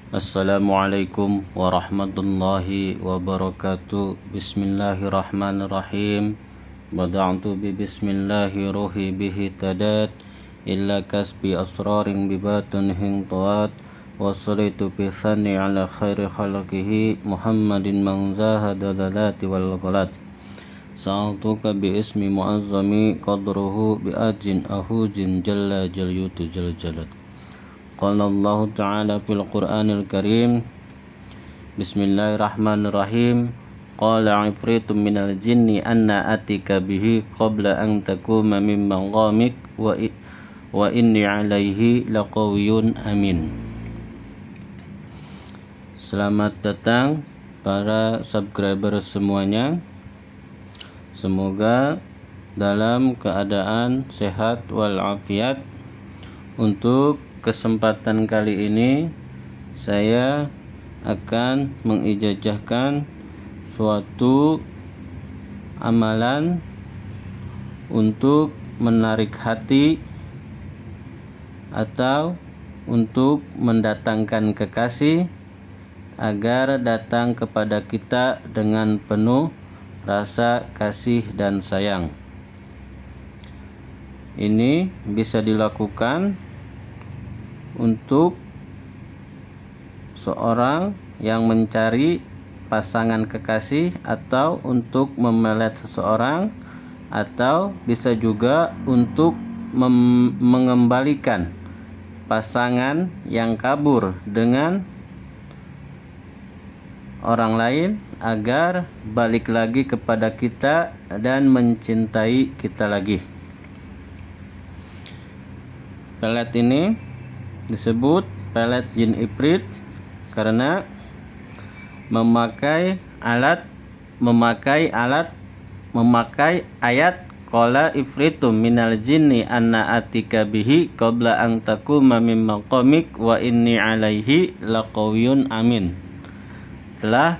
Assalamualaikum warahmatullahi wabarakatuh. Bismillahirrahmanirrahim. Bada'tu bi bismillahi ruhi bihi tadat illa kasbi asrarin bibatun hintawat wassalaitu bi thani ala khairi khalqihi Muhammadin man zahada dalati wal ghalat. Sa'atuka bi ismi muazzami qadruhu bi ajin ahujin jalla jalyutu jal jalat. Qala Allah Ta'ala fil Qur'anil Karim. Bismillahirrahmanirrahim. Qala ifritun minal jinni anna atika bihi qabla an takuma min maqamik wa inni alaihi laqawiyyun amin. Selamat datang para subscriber semuanya. Semoga dalam keadaan sehat walafiat. Untuk kesempatan kali ini saya akan mengijazahkan suatu amalan untuk menarik hati atau untuk mendatangkan kekasih agar datang kepada kita dengan penuh rasa kasih dan sayang. Ini bisa dilakukan untuk seorang yang mencari pasangan kekasih atau untuk memelet seseorang, atau bisa juga untuk mengembalikan pasangan yang kabur dengan orang lain agar balik lagi kepada kita dan mencintai kita lagi. Pelet ini disebut pelet jin ifrit karena memakai ayat qala ifritum minal jinni anna atika bihi qabla an takuma min maqamik wa inni alaihi laqawiyyun amin. Telah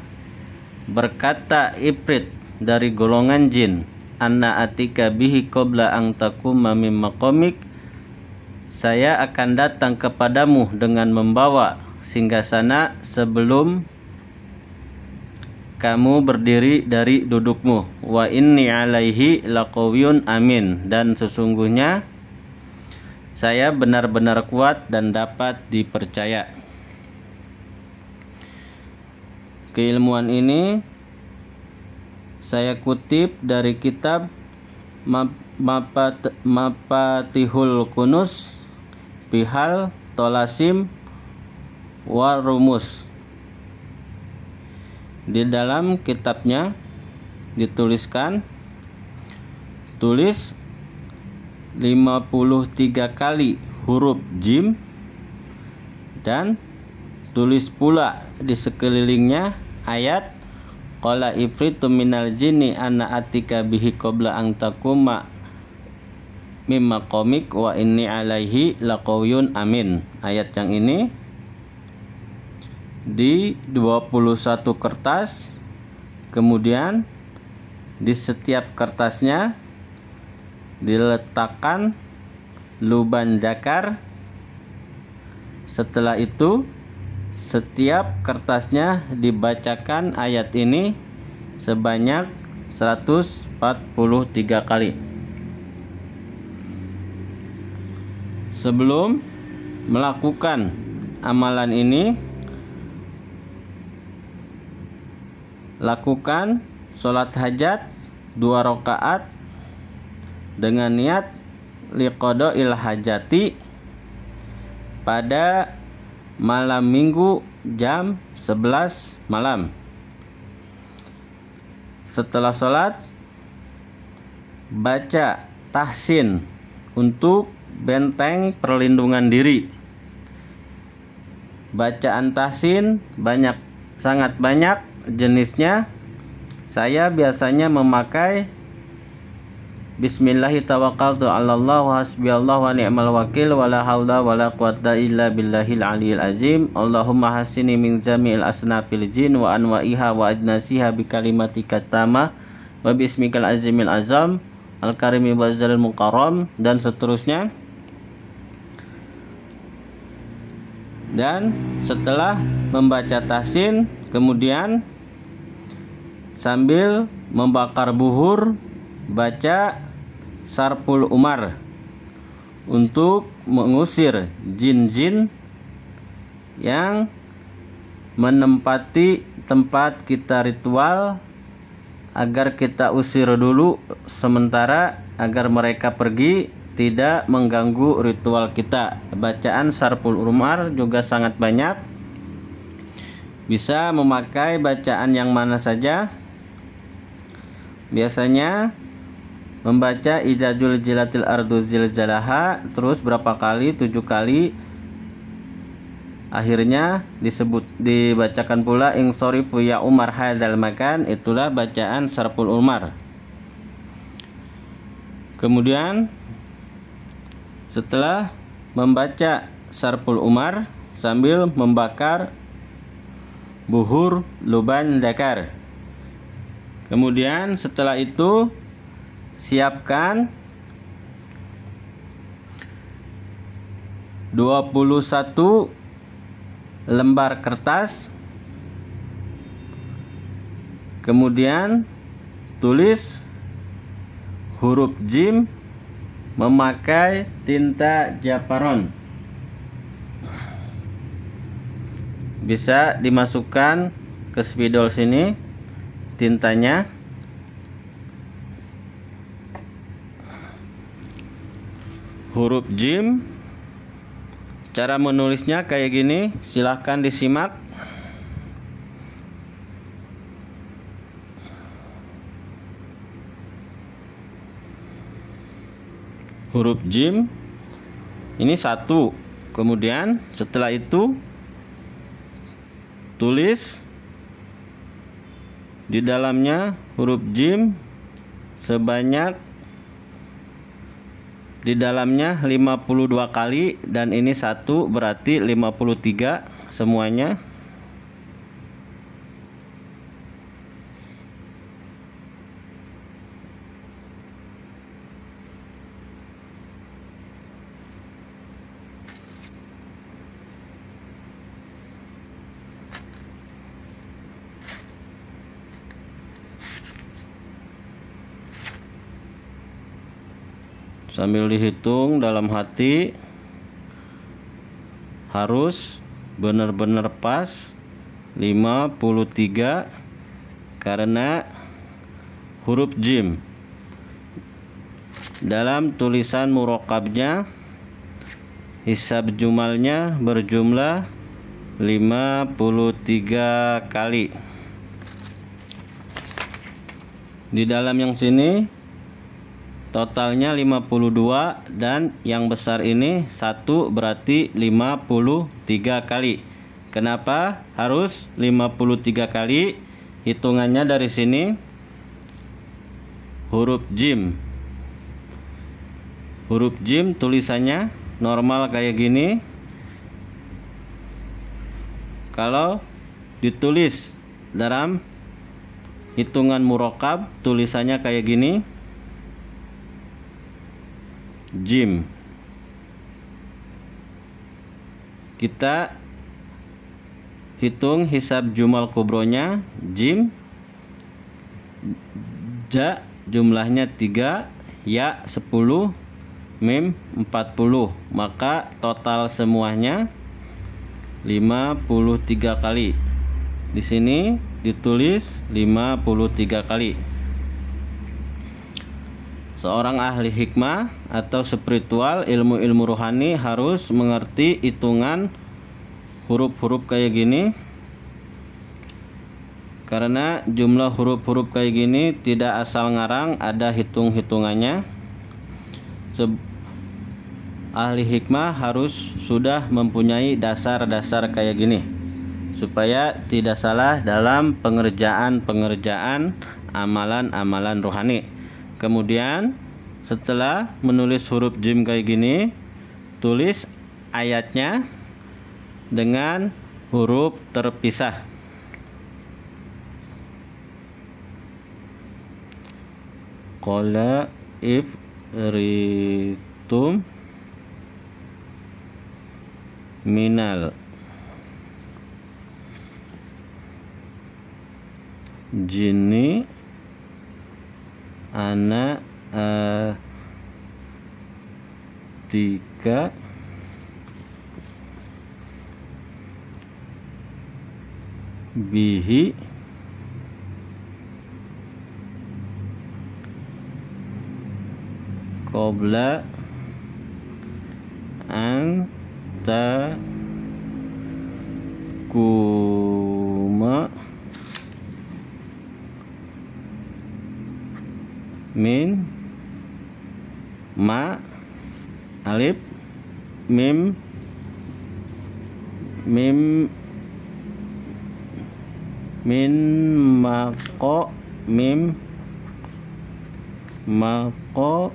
berkata ifrit dari golongan jin, anna atika bihi qabla an takuma min maqamik, saya akan datang kepadamu dengan membawa singgasana sebelum kamu berdiri dari dudukmu. Wa inni alaihi laqawiyyun amin. Dan sesungguhnya saya benar-benar kuat dan dapat dipercaya. Keilmuan ini saya kutip dari kitab Mafatihul Kunuz Bihal Tolasim Warumus. Di dalam kitabnya dituliskan, tulis 53 kali huruf jim dan tulis pula di sekelilingnya ayat qala ifritum minal jinni anna atika bihi qabla an takuma mimma komik wa inni alaihi laqawiyyun amin. Ayat yang ini di 21 kertas, kemudian di setiap kertasnya diletakkan luban zakar. Setelah itu setiap kertasnya dibacakan ayat ini sebanyak 143 kali. Sebelum melakukan amalan ini, lakukan sholat hajat 2 rakaat dengan niat liqada'il hajati pada malam minggu jam 11 malam. Setelah sholat, baca tahsin untuk benteng perlindungan diri. Bacaan tahsin sangat banyak jenisnya. Saya biasanya memakai Bismillahi tawakkaltu 'alallah wa hasbiyallahu wa ni'mal wakil wa la haula wa la quwwata illa billahil aliyil azim. Allahumma hasini min jami'il asnafil jin wa anwa'iha wa ajnasiha bi kalimatika tamah wa bi ismikal azimil azam al-karimi wa zalil mukarram, dan seterusnya. Dan setelah membaca tahsin, kemudian sambil membakar buhur baca Sarpul Umar untuk mengusir jin-jin yang menempati tempat kita ritual, agar kita usir dulu sementara agar mereka pergi, tidak mengganggu ritual kita. Bacaan Sarpul Umar juga sangat banyak. Bisa memakai bacaan yang mana saja. Biasanya membaca Idza zulzilatil ardu zilzalaha terus berapa kali? 7 kali. Akhirnya dibacakan pula Insorifu ya Umar hadzal makan, itulah bacaan Sarpul Umar. Kemudian setelah membaca Sarpul Umar sambil membakar buhur luban zakar. Kemudian setelah itu siapkan 21 lembar kertas, kemudian tulis huruf jim memakai tinta japaron. Bisa dimasukkan ke spidol sini tintanya. Huruf jim, cara menulisnya kayak gini, silahkan disimak. Huruf jim ini 1. Kemudian setelah itu tulis di dalamnya huruf jim sebanyak di dalamnya 52 kali, dan ini 1 berarti 53 semuanya. Sambil dihitung dalam hati, harus benar-benar pas 53 karena huruf jim dalam tulisan murokabnya hisab jumalnya berjumlah 53 kali. Di dalam yang sini totalnya 52, dan yang besar ini 1 berarti 53 kali. Kenapa harus 53 kali? Hitungannya dari sini huruf jim. Huruf jim tulisannya normal kayak gini. Kalau ditulis dalam hitungan murokab tulisannya kayak gini, jim. Kita hitung hisab jumal kubronya, jim, ja jumlahnya 3, ya 10, mim 40, maka total semuanya 53 kali. Di sini ditulis 53 kali. Seorang ahli hikmah atau spiritual, ilmu-ilmu rohani harus mengerti hitungan huruf-huruf kayak gini, karena jumlah huruf-huruf kayak gini tidak asal ngarang, ada hitung-hitungannya. Ahli hikmah harus sudah mempunyai dasar-dasar kayak gini supaya tidak salah dalam pengerjaan amalan-amalan rohani. Kemudian setelah menulis huruf jim kayak gini, tulis ayatnya dengan huruf terpisah. Qala ifritum minal jinni ana atika bihi qabla an takuma min ma alif mim min maqo mim maqo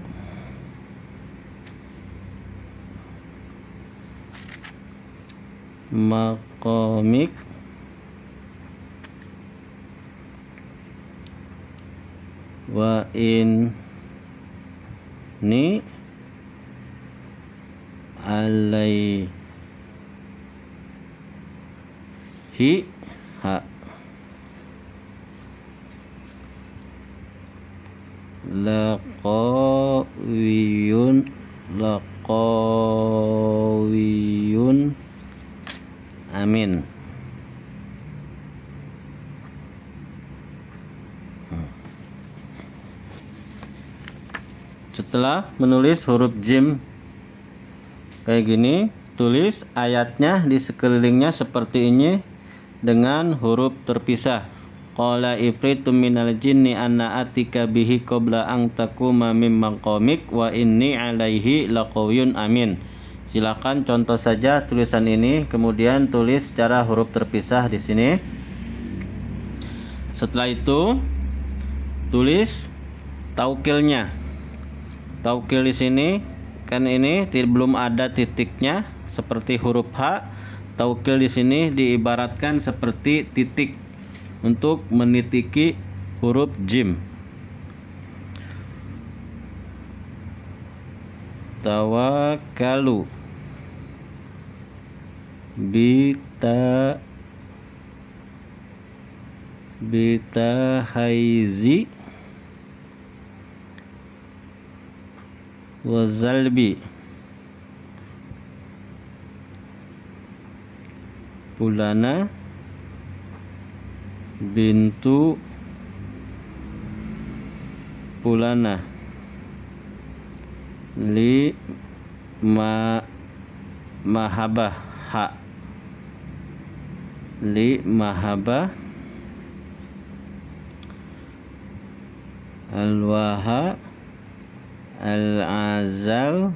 maqamik wa inni alaihi ha laqawiyun amin. Setelah menulis huruf jim kayak gini, tulis ayatnya di sekelilingnya seperti ini dengan huruf terpisah. Qala ifritum minal jinni anna atika bihi qabla an takuma mim maqamik wa inni alaihi laqawiyyun amin. Silakan contoh saja tulisan ini, kemudian tulis secara huruf terpisah di sini. Setelah itu tulis taukilnya. Taukil di sini kan ini belum ada titiknya seperti huruf H. Taukil di sini diibaratkan seperti titik untuk menitiki huruf jim. Tawakkalu bita haizi wazalbi pulana bintu pulana li mahabah ha li mahabah alwaha al-azal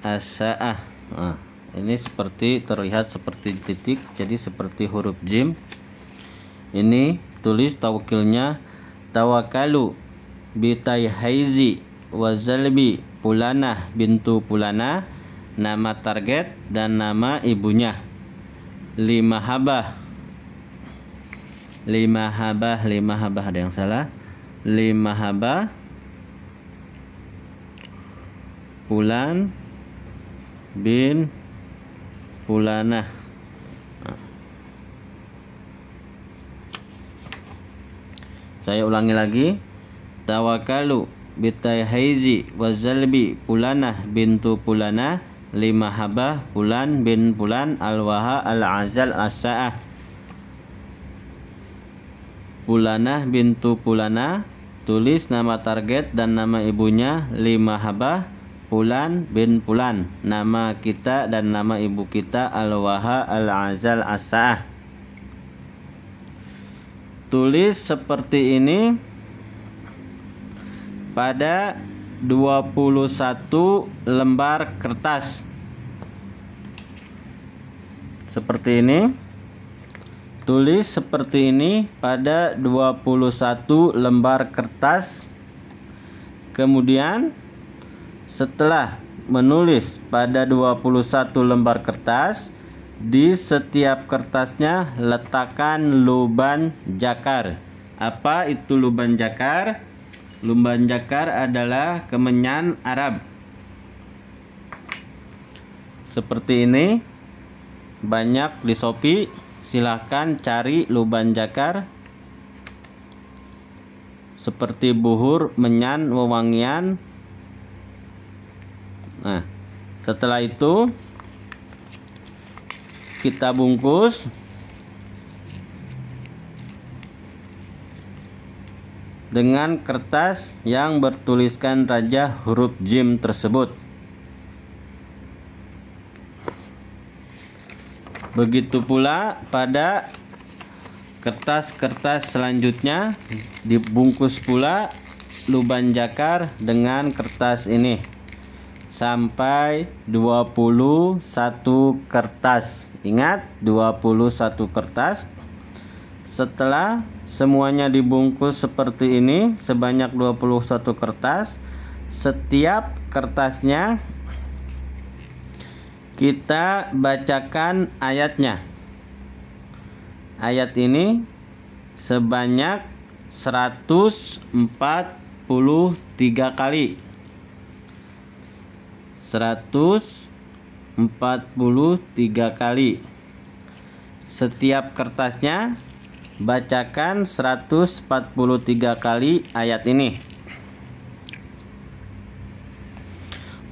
as-sa'ah. Nah, ini seperti terlihat seperti titik, jadi seperti huruf jim. Ini tulis tawakilnya tawakalu bitai haizi wazalbi pulana bintu pulana, nama target dan nama ibunya. Lima habah ada yang salah. Lima habah pulan bin pulana. Saya ulangi lagi. Tawakalu bitai haizi wazalbi pulana bintu pulana, lima habah pulan bin pulan, alwaha al-azal as-sa'ah. Pulana bintu pulana, tulis nama target dan nama ibunya. Lima habah pulan bin pulan, nama kita dan nama ibu kita. Alwaha al-azal as-sa'ah. Tulis seperti ini pada 21 lembar kertas. Seperti ini. Tulis seperti ini pada 21 lembar kertas. Kemudian setelah menulis pada 21 lembar kertas, di setiap kertasnya letakkan luban jakar. Apa itu luban jakar? Luban jakar adalah kemenyan Arab. Seperti ini, banyak di Shopee. silahkan cari Luban Jakar seperti buhur, menyan, wewangian. Nah, setelah itu kita bungkus dengan kertas yang bertuliskan raja huruf jim tersebut. Begitu pula pada kertas-kertas selanjutnya, dibungkus pula Luban Jakar dengan kertas ini sampai 21 kertas. Ingat, 21 kertas. Setelah semuanya dibungkus seperti ini sebanyak 21 kertas, setiap kertasnya kita bacakan ayatnya. Ayat ini sebanyak 143 kali. 143 kali. Setiap kertasnya bacakan 143 kali ayat ini.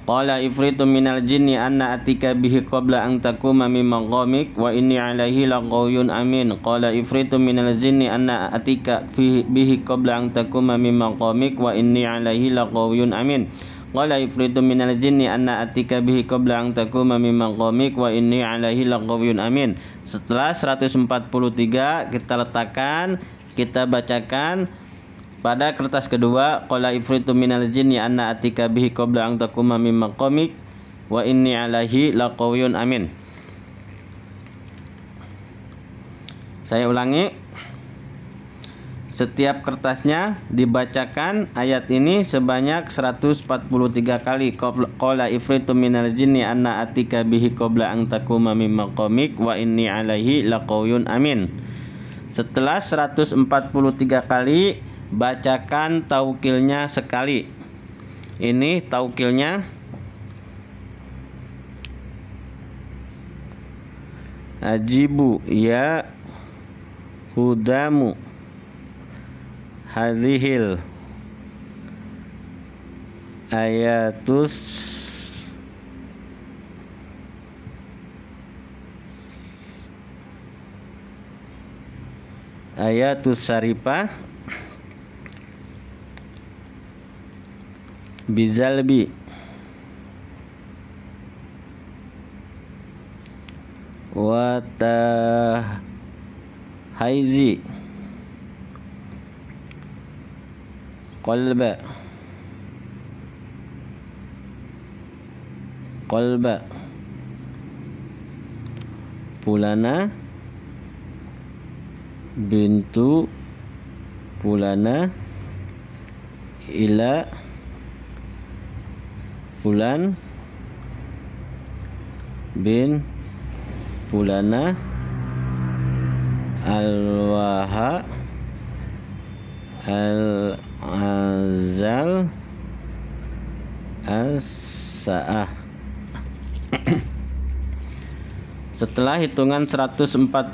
Qala ifritu minal jinni anna atika bihi qabla an takuma min maqamik wa inni alaihi laqawiyyun amin. Qala ifritu minal jinni anna atika bihi qabla an takuma min maqamik wa inni alaihi laqawiyyun amin. Qala ifritu minal jinni anna atika bihi qabla an takuma min maqamik wa inni alaihi laqawiyyun amin. Setelah 143 kita letakkan, kita bacakan pada kertas kedua, qala ifritu minal jinni anna atika bihi qabla an takuma min maqamik wa inni alaihi laqawiyyun amin. Saya ulangi. Setiap kertasnya dibacakan ayat ini sebanyak 143 kali. Qala ifritu minal jinni anna atika bihi qabla an takuma min maqamik wa inni alaihi laqawiyyun amin. Setelah 143 kali, bacakan taukilnya sekali. Ini taukilnya. Ajibu ya hudamu hadhil ayatus sarifah bizalbi wa tahaizi qalba fulana bintu fulana ila fulan bin fulana al-waha al-azal as-sa'ah. Setelah hitungan 143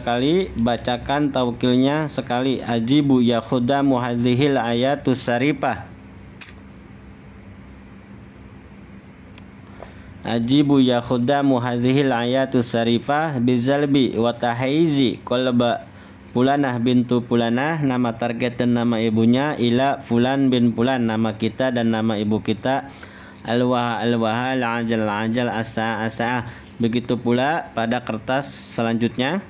kali, bacakan taukilnya sekali. Ajibu ya khudamu hadhil ayatus sarifah. Ajibu ya khudamu hadhil ayatus sarifah bizalbi wa tahaizi qalba fulanah bintu fulanah, nama target dan nama ibunya, ila fulan bin fulan, nama kita dan nama ibu kita, al-waha al-ajal as-sa'ah. Begitu pula pada kertas selanjutnya,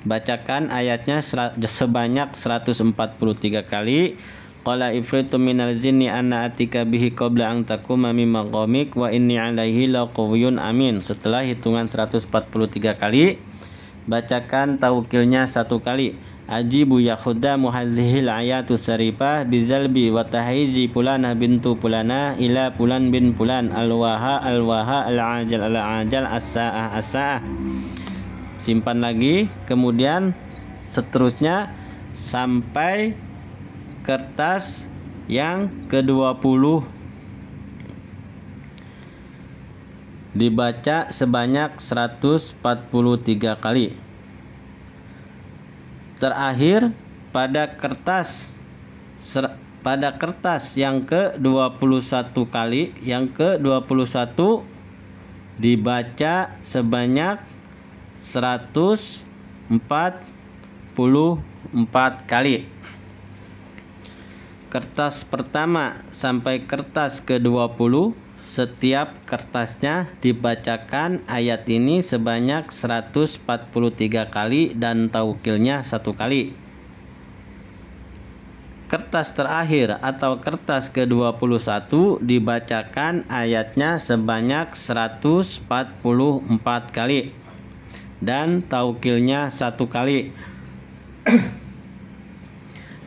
bacakan ayatnya sebanyak 143 kali. Qala ifritu minal jinni anna atika bihi qabla an takuma min maqamik wa inni alaihi laqawiyyun amin. Setelah hitungan 143 kali, bacakan taukilnya satu kali. Ajibu ya khudamu hadhil ayatus sarifah bizalbi wa tahaizi fulana bintu fulana ila fulan bin fulan al-waha al-ajal as-sa'ah. Simpan lagi, kemudian seterusnya sampai kertas yang ke-20 dibaca sebanyak 143 kali. terakhir pada kertas yang ke-21 kali, yang ke-21 dibaca sebanyak 144 kali. Kertas pertama sampai kertas ke-20, setiap kertasnya dibacakan ayat ini sebanyak 143 kali dan taukilnya 1 kali. Kertas terakhir atau kertas ke-21 dibacakan ayatnya sebanyak 144 kali dan taukilnya 1 kali.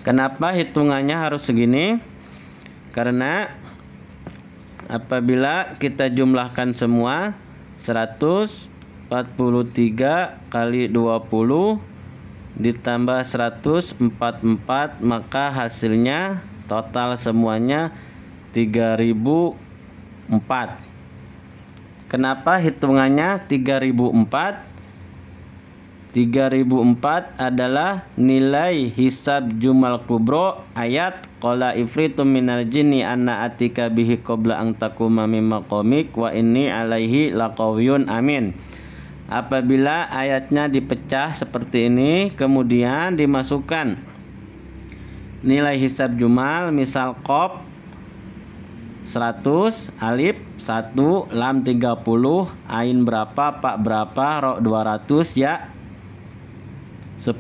Kenapa hitungannya harus segini? Karena apabila kita jumlahkan semua 143 kali 20 ditambah 144, maka hasilnya total semuanya 3004. Kenapa hitungannya 3004? 3004 adalah nilai hisab jumal kubro ayat qala ifritum minal jinni anna atika bihi qabla an takuma min maqamik wa inni alaihi laqawiyyun amin. Apabila ayatnya dipecah seperti ini, kemudian dimasukkan nilai hisab jumal, misal qaf 100, alif 1, lam 30, ain berapa, pak berapa, ro 200, ya 10,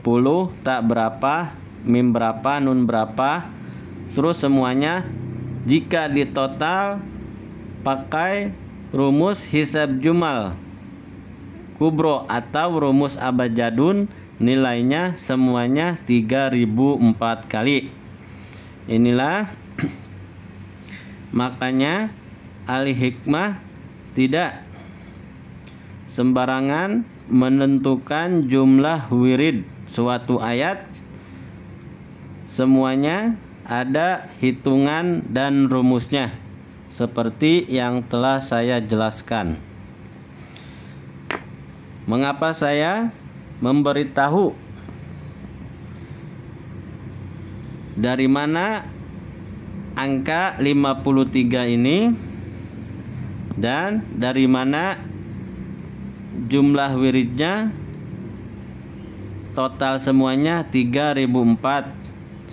tak berapa, mim berapa, nun berapa, terus semuanya jika ditotal pakai rumus hisab jumal kubro atau rumus abjadun, nilainya semuanya 3004 kali. Inilah makanya ahli hikmah tidak sembarangan menentukan jumlah wirid suatu ayat. Semuanya ada hitungan dan rumusnya seperti yang telah saya jelaskan. Mengapa saya memberitahu dari mana angka 53 ini dan dari mana jumlah wiridnya, total semuanya 3004,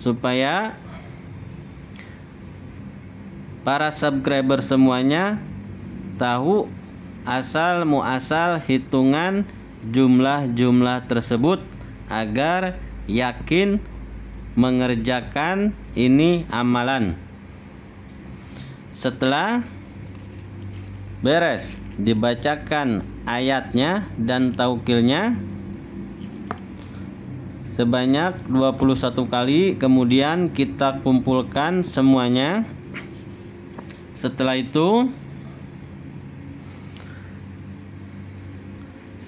supaya para subscriber semuanya tahu asal muasal hitungan jumlah-jumlah tersebut agar yakin mengerjakan ini amalan. Setelah beres dibacakan ayatnya dan taukilnya sebanyak 21 kali, kemudian kita kumpulkan semuanya. Setelah itu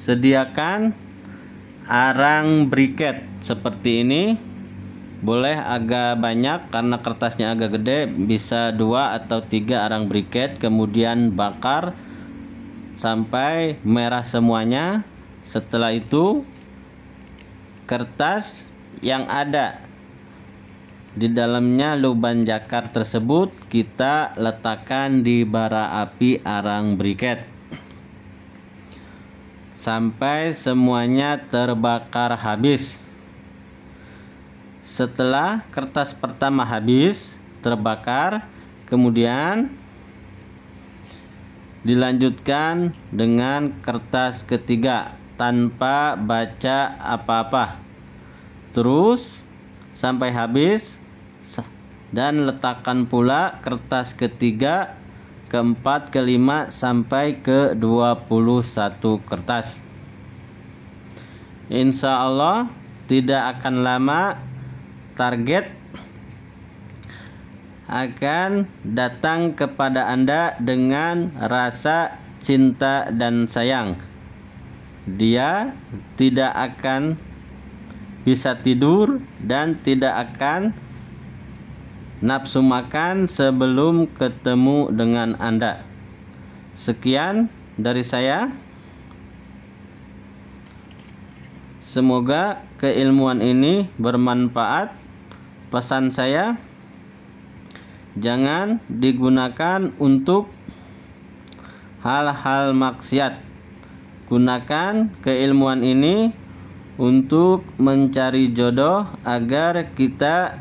sediakan arang briket seperti ini. Boleh agak banyak karena kertasnya agak gede, bisa 2 atau 3 arang briket, kemudian bakar sampai merah semuanya. Setelah itu kertas yang ada di dalamnya lubang jakar tersebut kita letakkan di bara api arang briket sampai semuanya terbakar habis. Setelah kertas pertama habis terbakar, kemudian dilanjutkan dengan kertas ketiga tanpa baca apa-apa, terus sampai habis, dan letakkan pula kertas ketiga, keempat, kelima sampai ke 21 kertas. Insya Allah tidak akan lama target akan datang kepada Anda dengan rasa cinta dan sayang. Dia tidak akan bisa tidur dan tidak akan nafsu makan sebelum ketemu dengan Anda. Sekian dari saya. Semoga keilmuan ini bermanfaat. Pesan saya, jangan digunakan untuk hal-hal maksiat. Gunakan keilmuan ini untuk mencari jodoh agar kita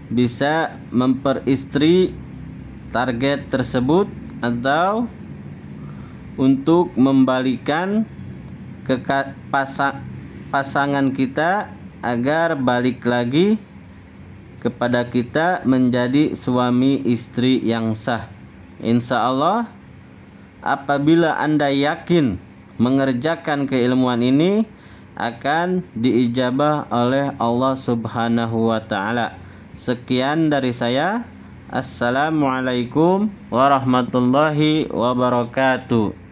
bisa memperistri target tersebut, atau untuk membalikan pasangan kita agar balik lagi kepada kita menjadi suami istri yang sah. Insya Allah, apabila Anda yakin mengerjakan keilmuan ini, akan diijabah oleh Allah Subhanahu wa ta'ala. Sekian dari saya. Assalamualaikum warahmatullahi wabarakatuh.